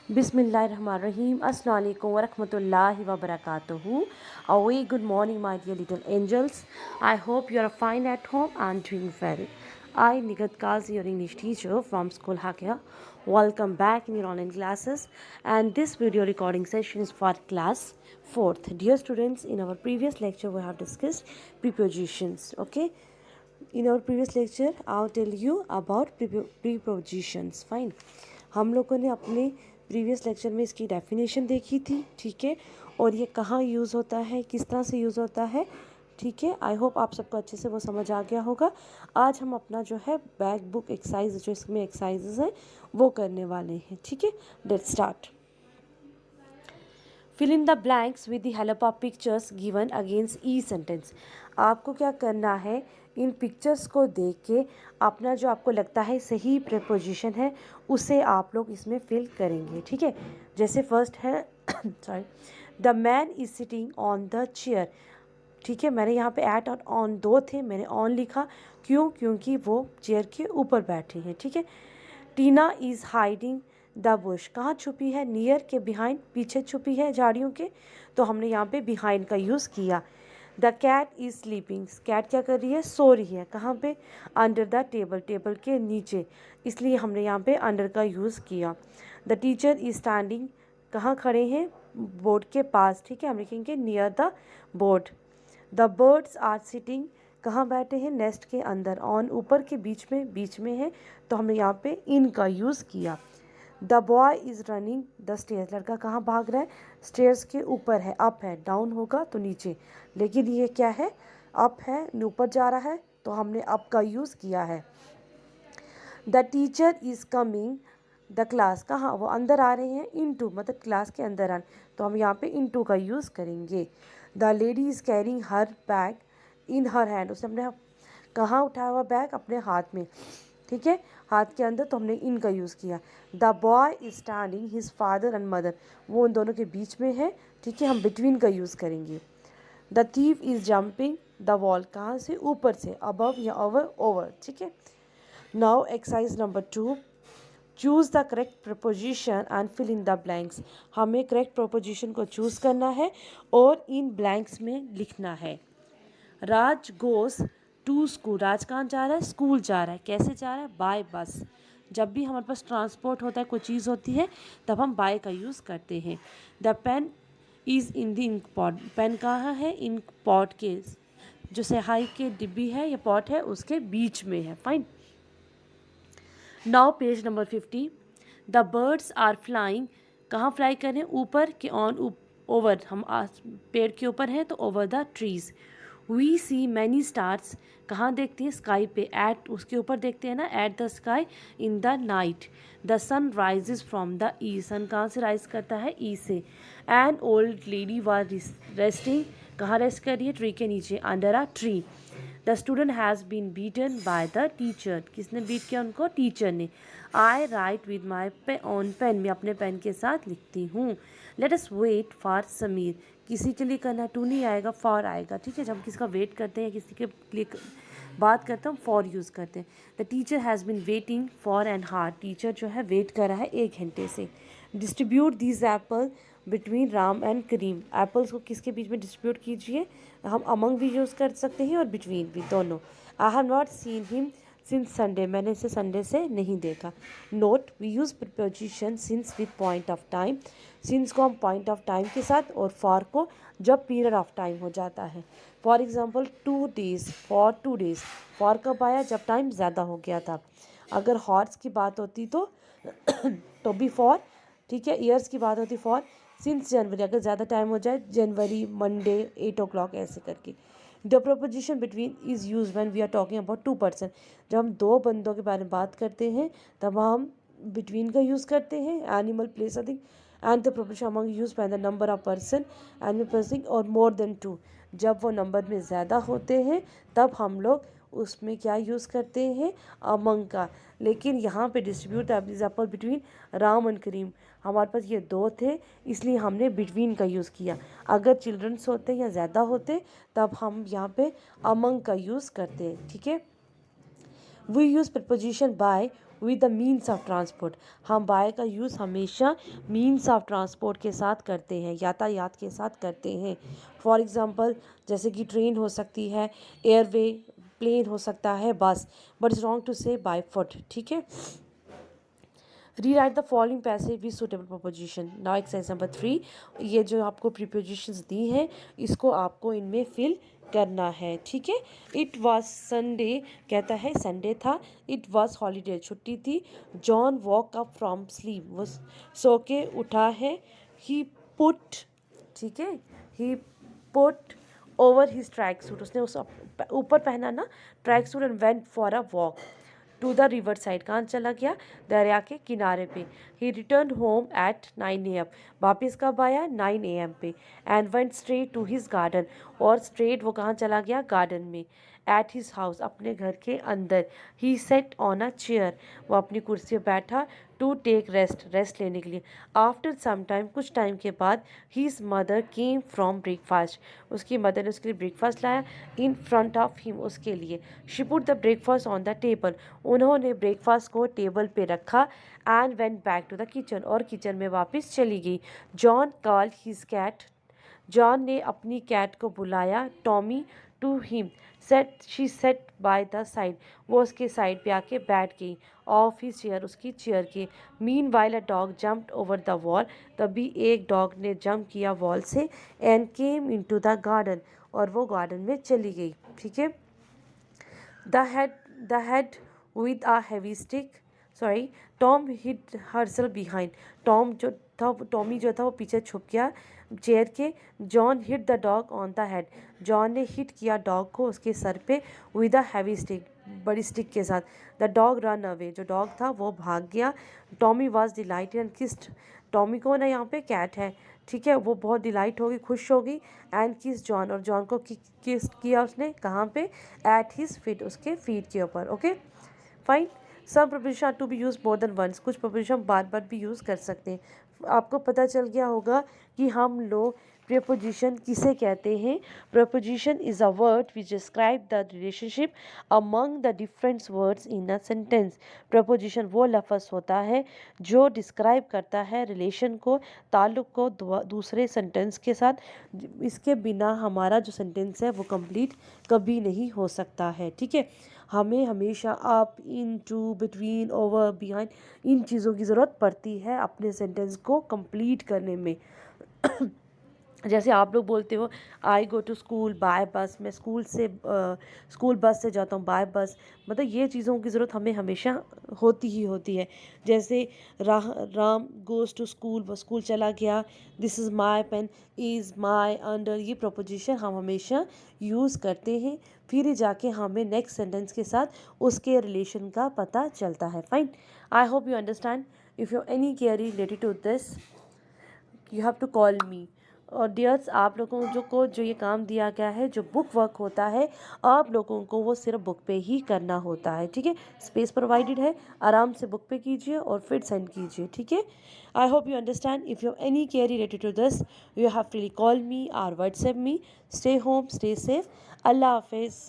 Bismillahirrahmanirrahim. Assalamu alaikum wa rahmatullahi wa barakatuhu. A very good morning, my dear little angels. I hope you are fine at home and doing well. I, Nigat Kazi, your English teacher from School Hakia. Welcome back in your online classes. And this video recording session is for class 4th. Dear students, in our previous lecture, we have discussed prepositions. Okay. In our previous lecture, I'll tell you about prepositions. Fine. हम लोगों ने अपने previous lecture में इसकी definition देखी थी, ठीक है, और ये कहाँ यूज़ होता है, किस तरह से यूज़ होता है, ठीक है। आई होप आप सबको अच्छे से वो समझ आ गया होगा। आज हम अपना जो है बैक बुक एक्सरसाइज, जो इसमें एक्सरसाइजेज हैं, वो करने वाले हैं, ठीक है। Let's start. Fill in the blanks with the help of pictures given against each sentence. आपको क्या करना है, इन पिक्चर्स को देख के अपना जो आपको लगता है सही प्रेपोजिशन है उसे आप लोग इसमें फिल करेंगे, ठीक है। जैसे फर्स्ट है sorry, the man is sitting on the chair, ठीक है। मैंने यहाँ पे एट और ऑन दो थे, मैंने ऑन लिखा, क्यों, क्योंकि वो चेयर के ऊपर बैठे हैं, ठीक है। टीना इज़ हाइडिंग द बुश, कहाँ छुपी है, नियर के बिहाइंड, पीछे छुपी है झाड़ियों के, तो हमने यहाँ पे बिहाइंड का यूज़ किया। The cat is sleeping, cat क्या कर रही है, सो रही है, कहाँ पे, अंडर द टेबल, टेबल के नीचे, इसलिए हमने यहाँ पे अंडर का यूज़ किया। द टीचर इज़ स्टैंडिंग, कहाँ खड़े हैं, बोर्ड के पास, ठीक है, हम लिखेंगे near the board. The birds are sitting, कहाँ बैठे हैं, नेस्ट के अंदर, ऑन ऊपर के बीच में है, तो हमने यहाँ पे इन का यूज़ किया। The boy is running the stairs, लड़का कहाँ भाग रहा है, स्टेयर्स के ऊपर है, अप है, डाउन होगा तो नीचे, लेकिन ये क्या है, अप है, ऊपर जा रहा है, तो हमने अप का यूज़ किया है। The teacher is coming the class, कहाँ, वो अंदर आ रहे हैं, इनटू मतलब क्लास के अंदर आने, तो हम यहाँ पे इनटू का यूज़ करेंगे। The lady is carrying her bag in her hand, उसने अपने कहाँ उठाया हुआ बैग, अपने हाथ में, ठीक है, हाथ के अंदर, तो हमने इन का यूज़ किया। The boy is standing his father and mother, वो उन दोनों के बीच में है, ठीक है, हम बिटवीन का यूज़ करेंगे। The thief is jumping the wall, कहाँ से, ऊपर से, अबव या ओवर, ओवर, ठीक है। Now exercise number 2, choose the correct preposition and fill in the blanks. हमें करेक्ट प्रपोजिशन को चूज़ करना है और इन ब्लैंक्स में लिखना है। राज गोस टू स्कूल, राज कहाँ जा रहा है, स्कूल जा रहा है, कैसे जा रहा है, बाय बस। जब भी हमारे पास ट्रांसपोर्ट होता है, कोई चीज़ होती है, तब हम बाय का यूज़ करते हैं। The pen is in the ink pot, pen कहाँ है, इंक पॉट के, जो स्याही के डिब्बी है या पॉट है उसके बीच में है, fine. Now page number 50, the birds are flying, कहाँ फ्लाई करें, ऊपर के, ऑन, ओवर, हम पेड़ के ऊपर हैं तो over the trees. We see many stars, कहाँ देखते हैं, स्काई पे, एट उसके ऊपर देखते हैं ना, at the sky in the night. The sun rises from the E, sun कहाँ से राइज करता है, ई से। An old lady was resting, कहाँ रेस्ट कर रही है, ट्री के नीचे, under a tree. The student has been beaten by the teacher, किसने बीट किया उनको, टीचर ने। I write with my own pen, मैं अपने पेन के साथ लिखती हूँ। Let us wait for Sameer, किसी के लिए करना, टू नहीं आएगा, फॉर आएगा, ठीक है। जब हम किसी का वेट करते हैं, किसी के लिए बात करते हैं, हम फॉर यूज़ करते हैं। The teacher has been waiting for an hour, teacher जो है वेट कर रहा है 1 घंटे से। Distribute this apple between Ram and Karim, apples को किसके बीच में डिस्ट्रीब्यूट कीजिए, हम अमंग भी यूज़ कर सकते हैं और बिटवीन भी, दोनों। I have not seen him since Sunday, मैंने इसे संडे से नहीं देखा। Note, we use preposition since with point of time, since को हम पॉइंट ऑफ टाइम के साथ, और फॉर को जब पीरियड ऑफ टाइम हो जाता है। For example 2 days, for 2 days, for कब आया, जब टाइम ज़्यादा हो गया था। अगर हॉर्स की बात होती तो भी फॉर, ठीक है। ईयर्स की बात होती फॉर, सिंस जनवरी, अगर ज़्यादा टाइम हो जाए, जनवरी, मंडे, 8 o'clock, ऐसे करके। The preposition between is use when we are talking about 2 person, जब हम 2 बंदों के बारे में बात करते हैं तब हम बिटवीन का यूज़ करते हैं, एनिमल, प्लेस, अधिक। And the preposition among use by the number of person, animal, person और मोर देन 2, जब वो नंबर में ज़्यादा होते हैं तब हम लोग उसमें क्या यूज़ करते हैं, अमंग का। लेकिन यहाँ पे distribute example between Ram and Karim, हमारे पास ये 2 थे, इसलिए हमने बिटवीन का यूज़ किया। अगर चिल्ड्रंस होते या ज़्यादा होते तब हम यहाँ पे अमंग का यूज़ करते हैं, ठीक है। We use preposition by with the means of transport. हम बाय का यूज़ हमेशा मीन्स ऑफ ट्रांसपोर्ट के साथ करते हैं, यातायात के साथ करते हैं। फॉर एग्ज़ाम्पल जैसे कि ट्रेन हो सकती है, एयरवे, प्लेन हो सकता है, बस, बट इट्स रॉन्ग टू से बाय फुट, ठीक है। Rewrite the following passage with suitable preposition. Now exercise number 3, ये जो आपको प्रीपोजिशंस दी हैं इसको आपको इनमें फिल करना है, ठीक है। इट वॉज संडे, कहता है संडे था। इट वॉज हॉलीडे, छुट्टी थी। John walk up from sleep, वो सो के उठा है। ही पुट, ठीक है, he put over his track suit, उसने उस ऊपर पहना ना track suit, and went for a walk to the river side, कहाँ चला गया, दरिया के किनारे पे। He return home at 9 AM, वापस कब आया, 9 AM पे। And went straight to his garden, और स्ट्रेट वो कहाँ चला गया, गार्डन में। एट हिज हाउस, अपने घर के अंदर। ही सेट ऑन अ चेयर, वो अपनी कुर्सी पर बैठा। टू टेक रेस्ट, रेस्ट लेने के लिए। आफ्टर सम टाइम, कुछ टाइम के बाद, his mother came from breakfast, उसकी मदर ने उसके लिए ब्रेकफास्ट लाया। इन फ्रंट ऑफ हिम, उसके लिए। She put the breakfast on the table, उन्होंने ब्रेकफास्ट को टेबल पे रखा। And went back to the kitchen, और किचन में वापस चली गई। John called his cat, John ने अपनी कैट को बुलाया। Tommy to him, set she set by the side, वो उसके साइड पे आके बैठ गई। ऑफ हिज चेयर, उसकी चेयर के। Meanwhile a dog jumped over the wall, तभी एक डॉग ने जंप किया वॉल से। And came into the garden, और वो गार्डन में चली गई, ठीक है। The head with a heavy stick. Sorry, Tom hid herself behind. Tommy जो था वो पीछे छुप गया चेयर के। John hit the dog on the head, John ने हिट किया डॉग को उसके सर पे। विद अ हैवी स्टिक, बड़ी स्टिक के साथ। द डॉग रन अवे, जो डॉग था वो भाग गया। Tommy was delighted and kissed, Tommy कौन है यहाँ पे, कैट है, ठीक है। वो बहुत डिलाइट हो गई, खुश हो गई। एंड किस जॉन, और जॉन को किस किया उसने, कहाँ पे, एट हिज फीट, उसके फीट के ऊपर, okay fine. Some preposition are to be use more than once, कुछ प्रपोजिशन बार बार भी यूज़ कर सकते हैं। आपको पता चल गया होगा कि हम लोग प्रपोजिशन किसे कहते हैं। Preposition is a word which describe the relationship among the different words in a sentence. Preposition वो लफ्ज़ होता है जो डिस्क्राइब करता है रिलेशन को, ताल्लुक़ को दूसरे सेंटेंस के साथ। इसके बिना हमारा जो सेंटेंस है वो कंप्लीट कभी नहीं हो सकता है, ठीक है। हमें हमेशा up, in, to, between, over, behind, इन चीज़ों की ज़रूरत पड़ती है अपने सेंटेंस को कंप्लीट करने में। जैसे आप लोग बोलते हो आई गो टू स्कूल बाय बस, मैं स्कूल बस से जाता हूँ, बाय बस। मतलब ये चीज़ों की ज़रूरत हमें हमेशा होती ही होती है। जैसे राम गोज़ टू स्कूल, वो स्कूल चला गया। This is my pen, is, my, under, ये प्रोपोजिशन हम हमेशा यूज़ करते हैं। फिर जाके हमें नेक्स्ट सेंटेंस के साथ उसके रिलेशन का पता चलता है। Fine, I hope you understand. If you any query related to this, you have to call me. और डियर्स, आप लोगों को जो ये काम दिया गया है, जो बुक वर्क होता है, आप लोगों को वो सिर्फ बुक पे ही करना होता है, ठीक है। स्पेस प्रोवाइडेड है, आराम से बुक पे कीजिए और फिर सेंड कीजिए, ठीक है। I hope you understand. If you any query related to this, you have to call me or WhatsApp me. Stay home, stay safe. अल्लाह हाफिज़।